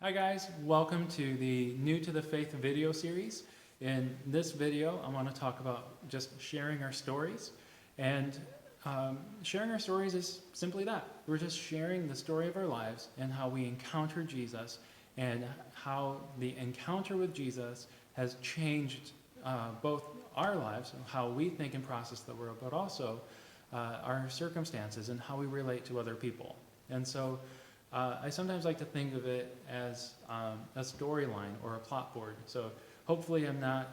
Hi guys, welcome to the New to the Faith video series. In this video, I want to talk about just sharing our stories. And sharing our stories is simply that. We're just sharing the story of our lives and how we encountered Jesus and how the encounter with Jesus has changed both our lives, how we think and process the world, but also our circumstances and how we relate to other people. And so I sometimes like to think of it as a storyline or a plot board. So hopefully I'm not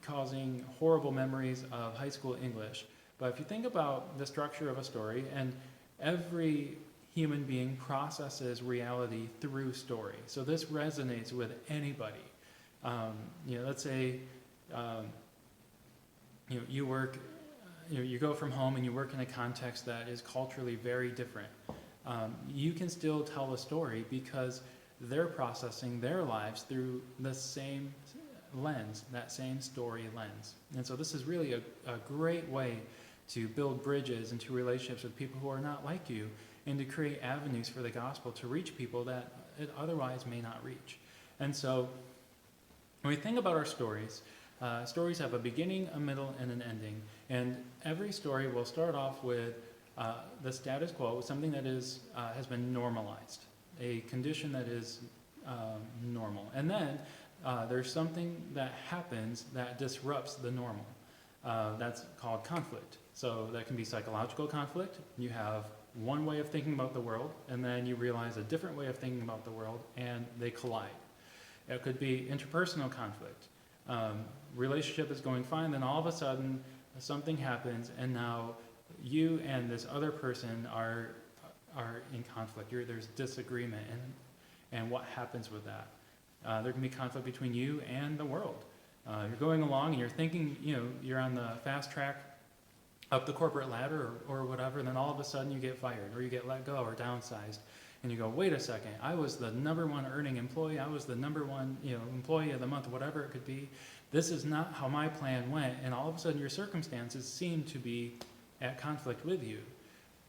causing horrible memories of high school English. But if you think about the structure of a story, and every human being processes reality through story. So this resonates with anybody. Let's say you work, you go from home and you work in a context that is culturally very different. You can still tell a story because they're processing their lives through the same lens, that same story lens. And so this is really a great way to build bridges into relationships with people who are not like you, and to create avenues for the gospel to reach people that it otherwise may not reach. And so when we think about our stories, stories have a beginning, a middle, and an ending. And every story will start off with the status quo, something that is has been normalized, a condition that is normal. And then there's something that happens that disrupts the normal. That's called conflict. So that can be psychological conflict. You have one way of thinking about the world, and then you realize a different way of thinking about the world, and they collide. It could be interpersonal conflict. Relationship is going fine, then all of a sudden something happens, and now you and this other person are in conflict. There's disagreement, and what happens with that? There can be conflict between you and the world. You're going along and you're thinking, you're on the fast track up the corporate ladder or whatever, and then all of a sudden you get fired or you get let go or downsized, and you go, wait a second, I was the number one earning employee, I was the number one employee of the month, whatever it could be. This is not how my plan went, and all of a sudden your circumstances seem to be at conflict with you.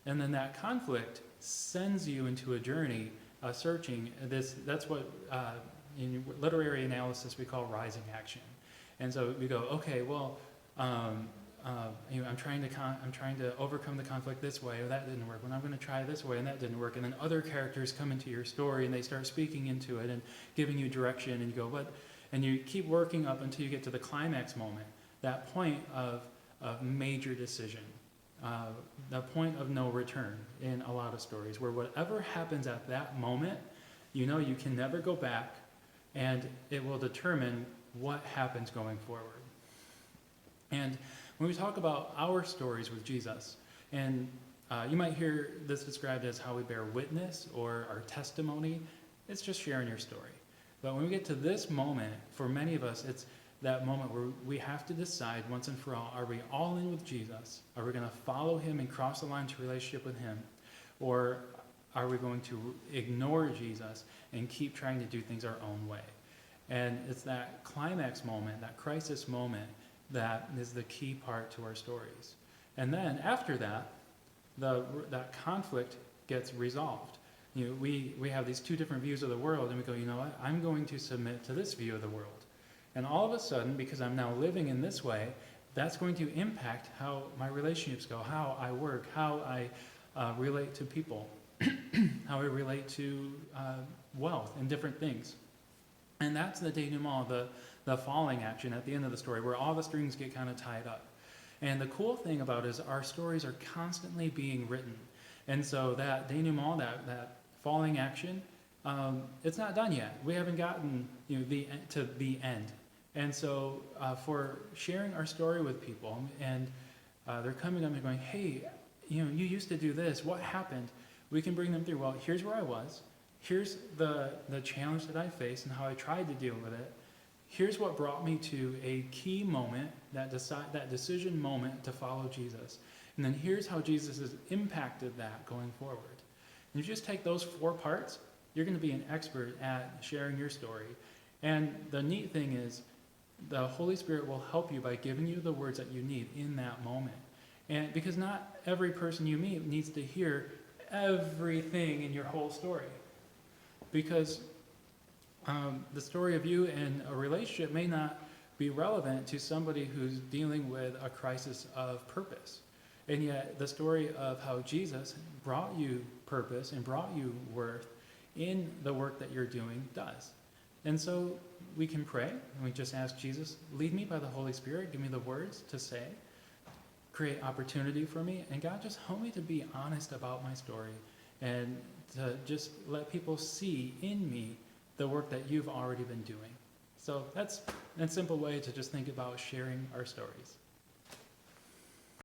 And then that conflict sends you into a journey searching this. That's what in literary analysis we call rising action. And so we go, okay, well, I'm trying to overcome the conflict this way, or that didn't work. Well, I'm going to try this way, and that didn't work. And then other characters come into your story, and they start speaking into it and giving you direction. And you go, what? And you keep working up until you get to the climax moment, that point of major decision. The point of no return in a lot of stories, where whatever happens at that moment, you can never go back, and it will determine what happens going forward. And when we talk about our stories with Jesus, and you might hear this described as how we bear witness or our testimony, it's just sharing your story. But when we get to this moment, for many of us, it's that moment where we have to decide once and for all, are we all in with Jesus? Are we going to follow him and cross the line to relationship with him? Or are we going to ignore Jesus and keep trying to do things our own way? And it's that climax moment, that crisis moment, that is the key part to our stories. And then after that, that conflict gets resolved. We have these two different views of the world, and we go, you know what? I'm going to submit to this view of the world. And all of a sudden, because I'm now living in this way, that's going to impact how my relationships go, how I work, how I relate to people, how I relate to wealth and different things. And that's the denouement, the falling action at the end of the story, where all the strings get kind of tied up. And the cool thing about it is our stories are constantly being written. And so that denouement, that falling action, it's not done yet. We haven't gotten to the end. And so for sharing our story with people, and they're coming up and going, hey, you used to do this. What happened? We can bring them through. Well, here's where I was. Here's the challenge that I faced and how I tried to deal with it. Here's what brought me to a key moment, that decision moment to follow Jesus. And then here's how Jesus has impacted that going forward. And if you just take those 4 parts, you're going to be an expert at sharing your story. And the neat thing is, the Holy Spirit will help you by giving you the words that you need in that moment. And because not every person you meet needs to hear everything in your whole story. because the story of you in a relationship may not be relevant to somebody who's dealing with a crisis of purpose. And yet the story of how Jesus brought you purpose and brought you worth in the work that you're doing does. And so we can pray and we just ask Jesus, lead me by the Holy Spirit, give me the words to say, create opportunity for me, and God, just help me to be honest about my story and to just let people see in me the work that you've already been doing. So that's a simple way to just think about sharing our stories.